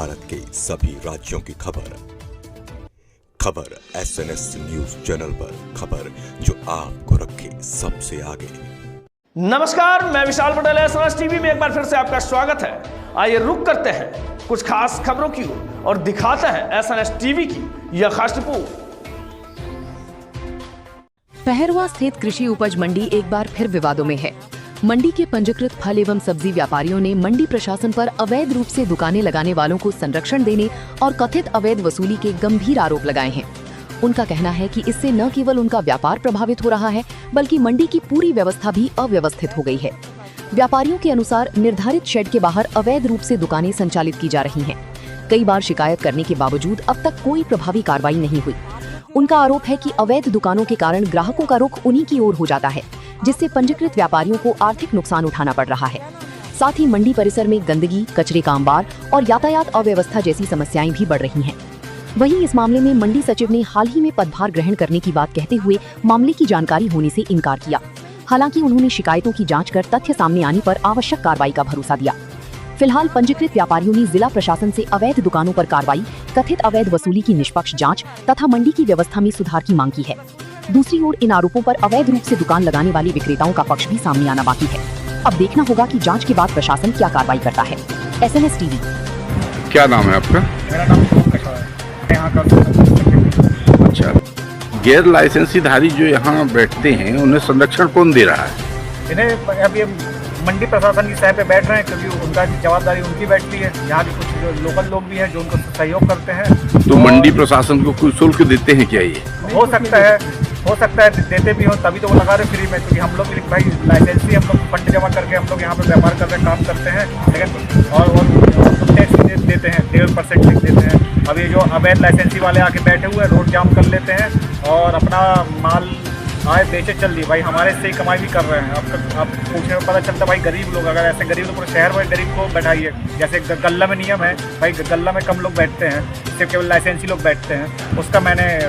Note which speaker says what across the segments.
Speaker 1: भारत के सभी राज्यों की खबर SNS न्यूज चैनल पर, खबर जो आपको रखे सबसे आगे।
Speaker 2: नमस्कार, मैं विशाल पटेल, SNS टीवी में एक बार फिर से आपका स्वागत है। आइए रुक करते हैं कुछ खास खबरों की ओर और दिखाते हैं SNS टीवी की यह खास रिपोर्ट।
Speaker 3: पहरवा स्थित कृषि उपज मंडी एक बार फिर विवादों में है। मंडी के पंजीकृत फल एवं सब्जी व्यापारियों ने मंडी प्रशासन पर अवैध रूप से दुकानें लगाने वालों को संरक्षण देने और कथित अवैध वसूली के गंभीर आरोप लगाए हैं। उनका कहना है कि इससे न केवल उनका व्यापार प्रभावित हो रहा है, बल्कि मंडी की पूरी व्यवस्था भी अव्यवस्थित हो गई है। व्यापारियों के अनुसार निर्धारित शेड के बाहर अवैध रूप से दुकानें संचालित की जा रही हैं। कई बार शिकायत करने के बावजूद अब तक कोई प्रभावी कार्रवाई नहीं हुई। उनका आरोप है कि अवैध दुकानों के कारण ग्राहकों का रुख उन्हीं की ओर हो जाता है, जिससे पंजीकृत व्यापारियों को आर्थिक नुकसान उठाना पड़ रहा है। साथ ही मंडी परिसर में गंदगी, कचरे का अंबार और यातायात अव्यवस्था जैसी समस्याएं भी बढ़ रही हैं। वहीं इस मामले में मंडी सचिव ने हाल ही में पदभार ग्रहण करने की बात कहते हुए मामले की जानकारी होने से इनकार किया। हालांकि उन्होंने शिकायतों की जांच कर तथ्य सामने आने पर आवश्यक कार्रवाई का भरोसा दिया। फिलहाल पंजीकृत व्यापारियों ने जिला प्रशासन से अवैध दुकानों पर कार्रवाई, कथित अवैध वसूली की निष्पक्ष जांच तथा मंडी की व्यवस्था में सुधार की मांग की है। दूसरी ओर इन आरोपों पर अवैध रूप से दुकान लगाने वाले विक्रेताओं का पक्ष भी सामने आना बाकी है। अब देखना होगा कि जांच के बाद प्रशासन क्या कार्रवाई करता है। SNS TV.
Speaker 4: क्या नाम है आपका?
Speaker 5: मेरा नाम यहाँ का।
Speaker 4: अच्छा, गैर लाइसेंसीधारी जो यहाँ बैठते हैं उन्हें संरक्षण कौन दे रहा है?
Speaker 5: इन्हें अभी मंडी प्रशासन की सह पे बैठ रहे हैं, क्योंकि उनका जवाबदारी उनकी बैठती है। यहाँ के कुछ जो लोकल लोग भी हैं जो उनको सहयोग करते हैं।
Speaker 4: तो मंडी प्रशासन को कुछ शुल्क देते हैं क्या? ये
Speaker 5: हो सकता है देते भी हो, तभी तो वो लगा रहे फ्री में। क्योंकि हम लोग भाई लाइसेंसी, हम लोग फंड जमा करके हम लोग यहाँ पे व्यापार कर रहे हैं, काम करते हैं, लेकिन और टैक्स देते हैं, 1.5% टैक्स देते हैं। अब ये जो अवैध लाइसेंसी वाले आके बैठे हुए हैं, रोड जाम कर लेते हैं और अपना माल आए बेचे चल दिए। भाई हमारे से ही कमाई भी कर रहे हैं। अब पूछने में पता चलता भाई गरीब लोग, अगर ऐसे गरीब तो पूरे शहर में गरीब को बैठाइए। जैसे गल्ला में नियम है भाई, गल्ला में कम लोग बैठते हैं, सिर्फ केवल लाइसेंसी लोग बैठते हैं। उसका मैंने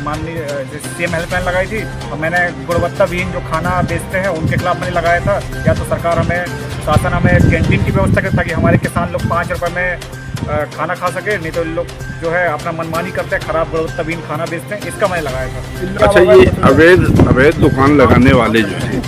Speaker 5: माननीय CM हेल्पलाइन लगाई थी और मैंने गुणवत्ताविहीन जो खाना बेचते हैं उनके खिलाफ मैंने लगाया था। या तो सरकार हमें, शासन हमें कैंटीन की व्यवस्था करे ताकि हमारे किसान लोग 5 रुपये में खाना खा सके, नहीं तो लोग जो है अपना मनमानी करते हैं, खराब गुणवत्ताहीन खाना बेचते हैं। इसका मैंने लगाया था।
Speaker 4: अच्छा, ये अवैध दुकान लगाने वाले जो हैं,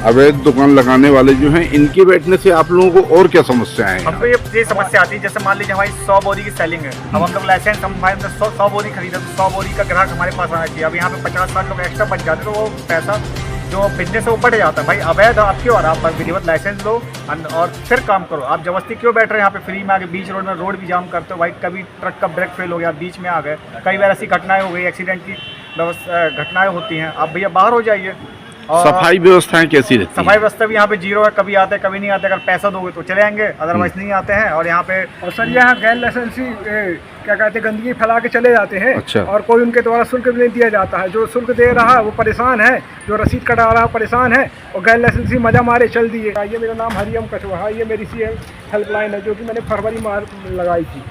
Speaker 4: अवैध दुकान लगाने वाले जो हैं, इनके बैठने से आप लोगों को और क्या समस्याएं हैं?
Speaker 5: हमको ये समस्या आती है, जैसे मान लीजिए हमारी 100 बोरी की सेलिंग है। अब हम लोग लाइसेंस, हम 100 बोरी खरीदे तो 100 बोरी का ग्राहक हमारे पास आना चाहिए। अब यहाँ पे 50-60 लोग एक्स्ट्रा बच जाते तो वो पैसा जो बिजनेस है वो बढ़ जाता है। भाई अवैध आप क्यों, और आप विधिवत लाइसेंस लो और फिर काम करो। आप जबरदस्ती क्यों बैठ रहे हैं यहाँ पे फ्री में आके बीच रोड में? रोड भी जाम करते हो भाई। कभी ट्रक का ब्रेक फेल हो गया, बीच में आ गए। कई बार ऐसी घटनाएं हो गई, एक्सीडेंट की घटनाएं होती हैं। आप भैया बाहर हो जाइए। और
Speaker 4: सफाई व्यवस्थाएं कैसी रहती है?
Speaker 5: सफाई व्यवस्था भी यहाँ पे जीरो है। कभी आते हैं, कभी नहीं आते। अगर पैसा दोगे तो चले आएंगे, अदरवाइज नहीं आते हैं। और यहाँ पे
Speaker 6: और सर यहाँ गैर लाइसेंसी क्या कहते हैं, गंदगी फैला के चले जाते हैं।
Speaker 4: अच्छा।
Speaker 6: और कोई उनके द्वारा शुल्क भी नहीं दिया जाता है। जो शुल्क दे रहा है वो परेशान है, जो रसीद कटा रहा है परेशान है, और गैर लाइसेंसी मजा मारे चल दिए। ये मेरा नाम हरिओम कछवाहा, ये मेरी CM हेल्पलाइन है, जो कि मैंने फरवरी में लगाई थी,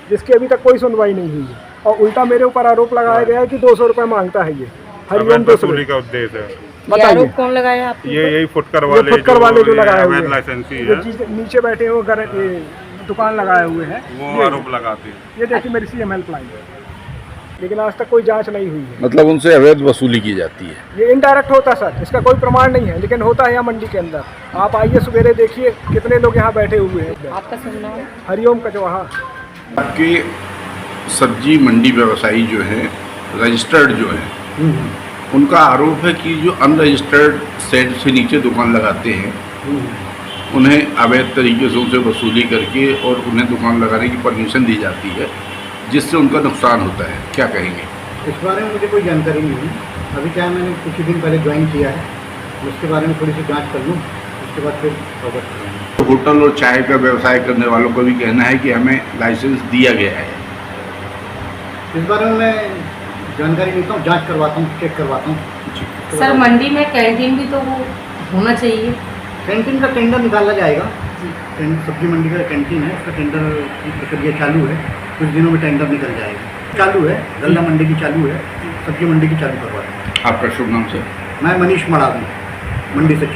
Speaker 6: जिसकी अभी तक कोई सुनवाई नहीं हुई है। और उल्टा मेरे ऊपर आरोप लगाया गया है कि 200 रुपये मांगता है ये हरिओम।
Speaker 7: वसूली का उद्देश्य है,
Speaker 6: बताइए
Speaker 8: कौन लगाया आपको?
Speaker 7: यही फुटकर वाले जो लगाए हुए हैं, लाइसेंसी है,
Speaker 6: नीचे बैठे हुए दुकान लगाए हुए हैं,
Speaker 7: वो आरोप लगाते हैं।
Speaker 6: ये देखिए मेरी CM हेल्पलाइन है, लेकिन आज तक कोई जांच नहीं हुई है।
Speaker 4: मतलब उनसे अवैध वसूली की जाती है?
Speaker 6: ये इनडायरेक्ट होता है सर, इसका कोई प्रमाण नहीं है, लेकिन होता है यहाँ मंडी के अंदर। आप आइए सवेरे देखिए कितने लोग यहाँ बैठे हुए हैं।
Speaker 8: आपका शुभ नाम?
Speaker 6: हरिओम कछवाहा।
Speaker 4: आपके सब्जी मंडी व्यवसायी जो है, रजिस्टर्ड जो है, उनका आरोप है कि जो अनरजिस्टर्ड सेट से नीचे दुकान लगाते हैं उन्हें अवैध तरीके से उनसे वसूली करके और उन्हें दुकान लगाने की परमिशन दी जाती है, जिससे उनका नुकसान होता है। क्या कहेंगे
Speaker 9: इस बारे में? मुझे कोई जानकारी नहीं है। अभी क्या है, मैंने कुछ ही दिन पहले ज्वाइन किया है, उसके बारे में थोड़ी सी जांच कर लूँ, उसके बाद फिर अवगत करेंगे।
Speaker 4: तो होटल और चाय का व्यवसाय करने वालों का भी कहना है कि हमें लाइसेंस दिया गया है।
Speaker 9: इस बारे में मैं जानकारी लेता हूँ, जांच करवाता हूँ, चेक करवाता हूँ।
Speaker 8: सर मंडी में कैंटीन भी तो वो होना चाहिए।
Speaker 9: कैंटीन का टेंडर निकाला जाएगा। सब्जी मंडी का कैंटीन है, उसका टेंडर की प्रक्रिया चालू है। कुछ दिनों में टेंडर निकल जाएगा। चालू है, गल्ला मंडी की चालू है, सब्जी मंडी की चालू करवा दें।
Speaker 4: आपका शुभ नाम सर?
Speaker 9: मैं मनीष मड़ावी, मंडी सचिव।